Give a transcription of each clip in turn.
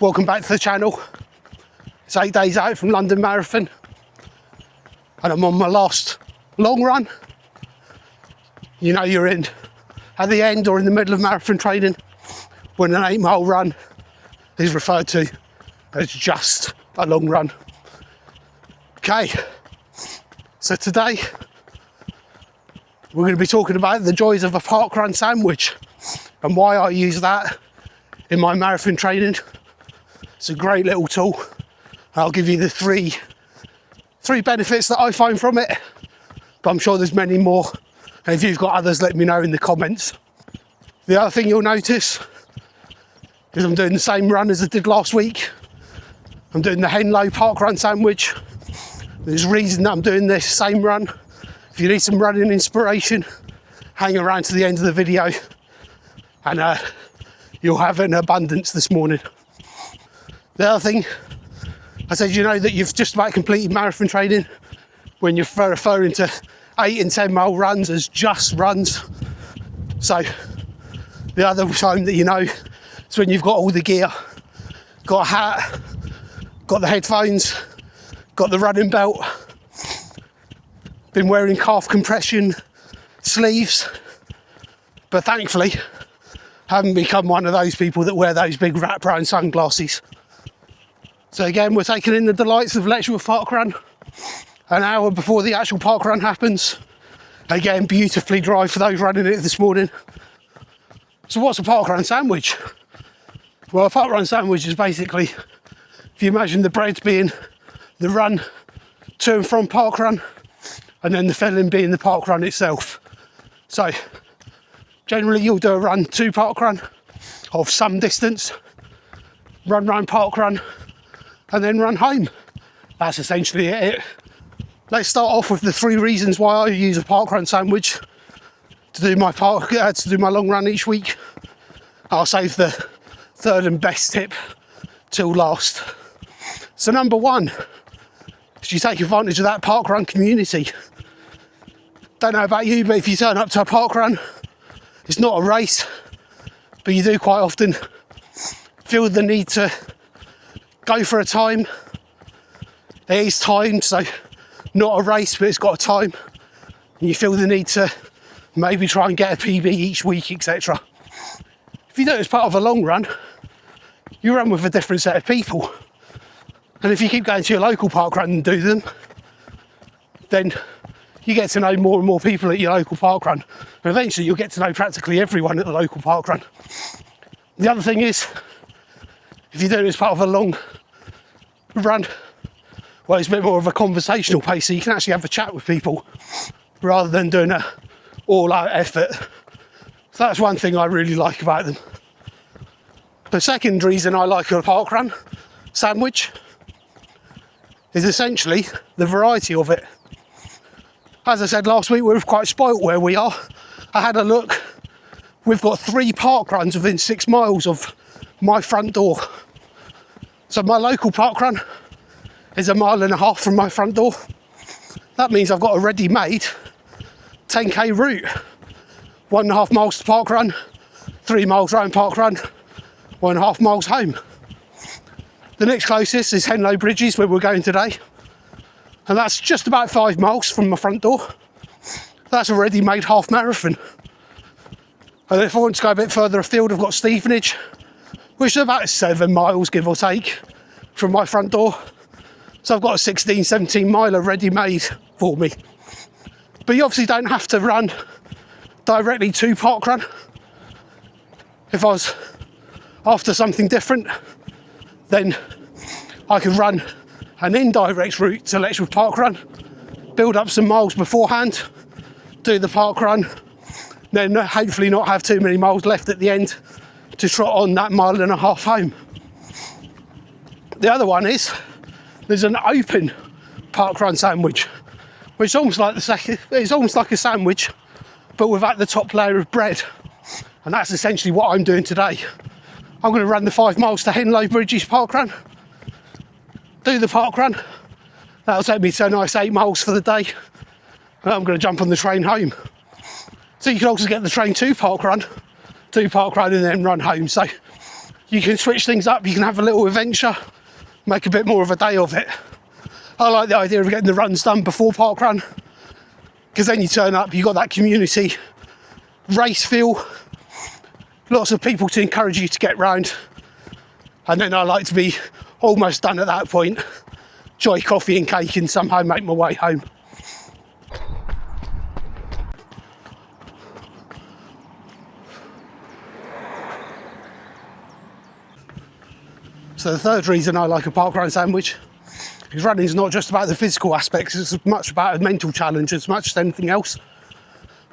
Welcome back to the channel. It's 8 days out from London Marathon and I'm on my last long run. You know you're in at the end or in the middle of marathon training when an 8-mile run is referred to as just a long run. Okay, so today we're going to be talking about the joys of a parkrun sandwich and why I use that in my marathon training. It's a great little tool. I'll give you the three benefits that I find from it, but I'm sure there's many more. And if you've got others, let me know in the comments. The other thing you'll notice is I'm doing the same run as I did last week. I'm doing the Henlow parkrun sandwich. There's a reason that I'm doing this same run. If you need some running inspiration, hang around to the end of the video and you'll have it in abundance this morning. The other thing, I said, you know that you've just about completed marathon training when you're referring to 8 and 10 mile runs as just runs. So the other time that you know is when you've got all the gear, got a hat, got the headphones, got the running belt, been wearing calf compression sleeves, but thankfully haven't become one of those people that wear those big wrap-around sunglasses. So again, we're taking in the delights of Letchworth parkrun an hour before the actual parkrun happens. Again, beautifully dry for those running it this morning. So what's a parkrun sandwich? Well, a parkrun sandwich is basically, if you imagine the bread being the run to and from parkrun, and then the filling being the parkrun itself. So generally you'll do a run to parkrun of some distance, run round parkrun, and then run home. That's essentially it. Let's start off with the 3 reasons why I use a parkrun sandwich to do my long run each week. I'll save the third and best tip till last. So number 1 is you take advantage of that parkrun community. Don't know about you, but if you turn up to a parkrun, it's not a race, but you do quite often feel the need to go for a time. It is timed, so not a race, but it's got a time. And you feel the need to maybe try and get a PB each week, etc. If you do it as part of a long run, you run with a different set of people. And if you keep going to your local parkrun and do them, then you get to know more and more people at your local parkrun. And eventually you'll get to know practically everyone at the local parkrun. The other thing is, if you do it as part of a long run, well, it's a bit more of a conversational pace, so you can actually have a chat with people rather than doing an all-out effort. So that's one thing I really like about them. The second reason I like a parkrun sandwich is essentially the variety of it. As I said last week, we're quite spoilt where we are. I had a look. We've got 3 parkruns within 6 miles of my front door. So my local parkrun is 1.5 miles from my front door. That means I've got a ready-made 10k route. 1.5 miles to parkrun, 3 miles round parkrun, 1.5 miles home. The next closest is Henlow Bridges, where we're going today. And that's just about 5 miles from my front door. That's a ready-made half marathon. And if I want to go a bit further afield, I've got Stevenage, which is about 7 miles, give or take, from my front door. So I've got a 16, 17 miler ready-made for me. But you obviously don't have to run directly to parkrun. If I was after something different, then I could run an indirect route to Letchworth parkrun, build up some miles beforehand, do the parkrun, then hopefully not have too many miles left at the end to trot on that 1.5 miles home. The other one is there's an open parkrun sandwich, which is almost like it's almost like a sandwich, but without the top layer of bread. And that's essentially what I'm doing today. I'm going to run the 5 miles to Henlow Bridges parkrun, do the parkrun. That'll take me to a nice 8 miles for the day. And I'm going to jump on the train home. So you can also get the train to parkrun, do parkrun and then run home. So you can switch things up, you can have a little adventure, make a bit more of a day of it. I like the idea of getting the runs done before parkrun, because then you turn up, you've got that community race feel, lots of people to encourage you to get round, and then I like to be almost done at that point, enjoy coffee and cake and somehow make my way home. So the third reason I like a parkrun sandwich is running is not just about the physical aspects, it's as much about a mental challenge as much as anything else.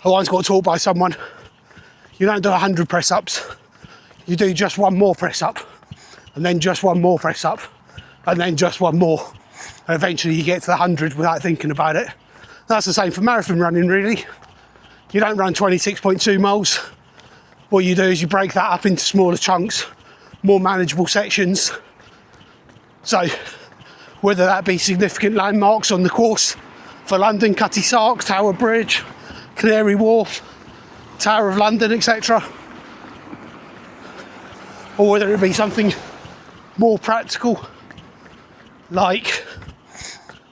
I once got taught by someone, you don't do 100 press ups, you do just one more press up, and then just one more press up, and then just one more, and eventually you get to the 100 without thinking about it. That's the same for marathon running really. You don't run 26.2 miles, what you do is you break that up into smaller chunks, more manageable sections. So whether that be significant landmarks on the course for London, Cutty Sark, Tower Bridge, Canary Wharf, Tower of London, etc., or whether it be something more practical like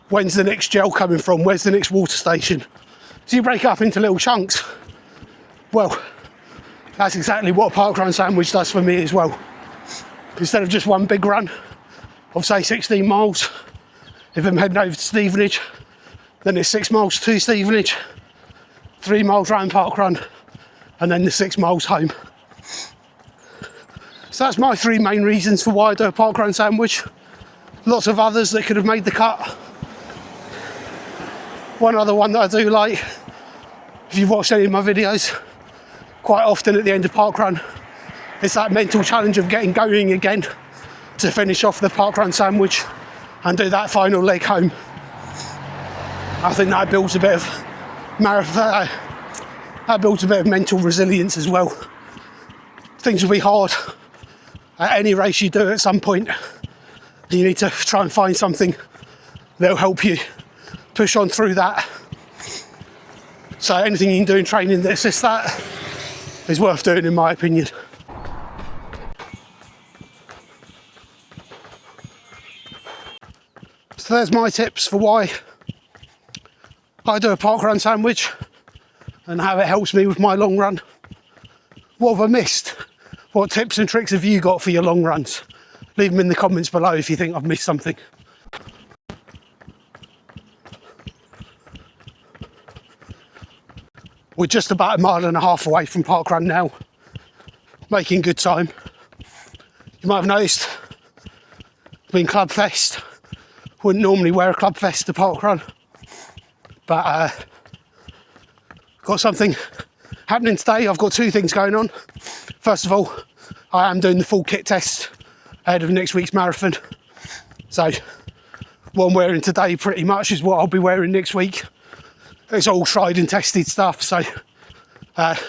when's the next gel coming from, where's the next water station. So you break it up into little chunks. Well, that's exactly what a parkrun sandwich does for me as well. Instead of just one big run of say 16 miles, if I'm heading over to Stevenage, then it's 6 miles to Stevenage, 3 miles round parkrun, and then the 6 miles home. So that's my 3 main reasons for why I do a parkrun sandwich. Lots of others that could have made the cut. One other one that I do like, if you've watched any of my videos, quite often at the end of parkrun, it's that mental challenge of getting going again to finish off the parkrun sandwich and do that final leg home. I think that builds a bit of mental resilience as well. Things will be hard at any race you do at some point. You need to try and find something that will help you push on through that. So anything you can do in training that assists that is worth doing in my opinion. So there's my tips for why I do a parkrun sandwich and how it helps me with my long run. What have I missed? What tips and tricks have you got for your long runs? Leave them in the comments below if you think I've missed something. We're just about 1.5 miles away from parkrun now, making good time. You might have noticed, being Club Fest, wouldn't normally wear a Club Fest to parkrun, but got something happening today. I've got 2 things going on. First of all, I am doing the full kit test ahead of next week's marathon. So what I'm wearing today pretty much is what I'll be wearing next week. It's all tried and tested stuff, so I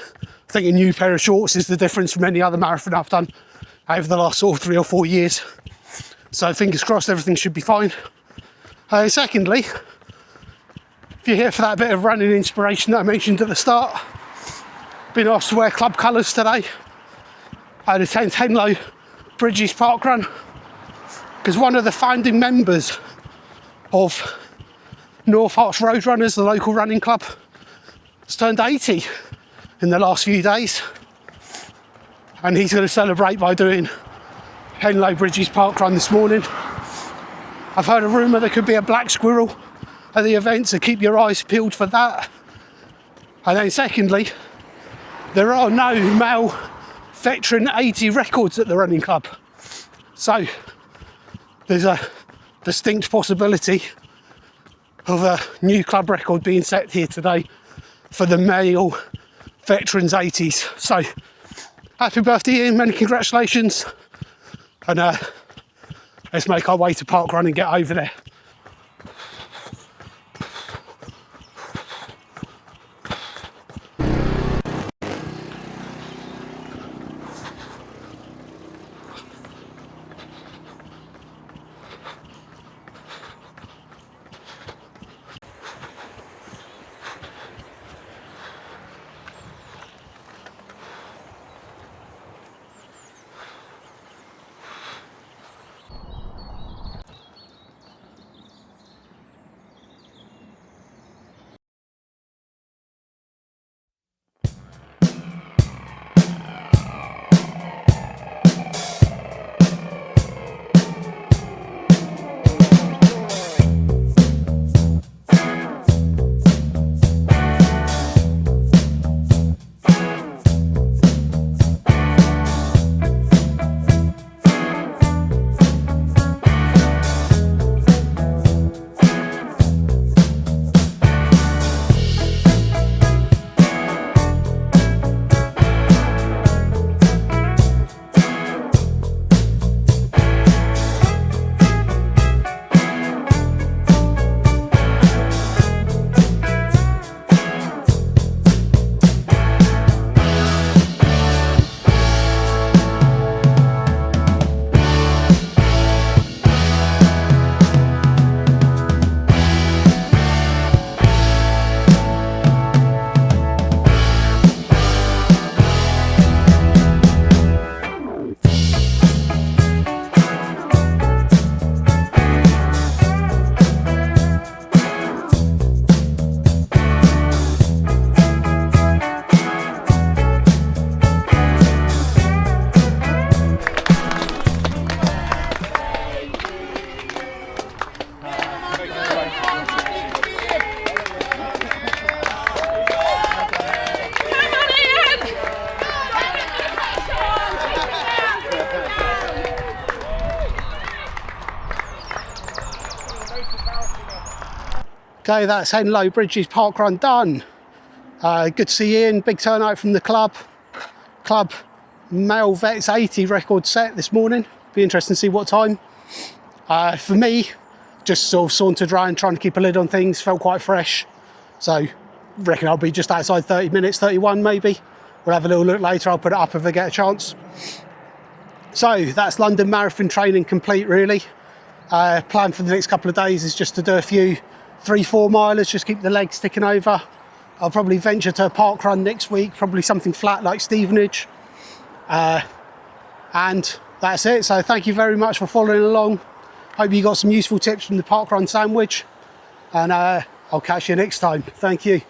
think a new pair of shorts is the difference from any other marathon I've done over the last sort of 3 or 4 years. So fingers crossed everything should be fine. Secondly, if you're here for that bit of running inspiration that I mentioned at the start, been asked to wear club colours today. I attend Henlow Bridges Parkrun because one of the founding members of North Herts Road Runners, the local running club, has turned 80 in the last few days, and he's going to celebrate by doing Henlow Bridges Parkrun this morning. I've heard a rumour there could be a black squirrel at the event, so keep your eyes peeled for that. And then secondly, there are no male veteran 80 records at the running club, so there's a distinct possibility of a new club record being set here today for the male veterans 80s. So happy birthday Ian, many congratulations, and let's make our way to parkrun and get over there. Okay, that's Henlow Bridges parkrun done. Good to see Ian, big turnout from the club. Club male vets 80 record set this morning. Be interesting to see what time. For me, just sort of sauntered around trying to keep a lid on things, felt quite fresh. So reckon I'll be just outside 30 minutes, 31 maybe. We'll have a little look later, I'll put it up if I get a chance. So that's London Marathon training complete really. Plan for the next couple of days is just to do a few 3-4 milers, just keep the legs ticking over. I'll probably venture to a park run next week, probably something flat like Stevenage. And that's it, so thank you very much for following along. Hope you got some useful tips from the parkrun sandwich, and I'll catch you next time. Thank you.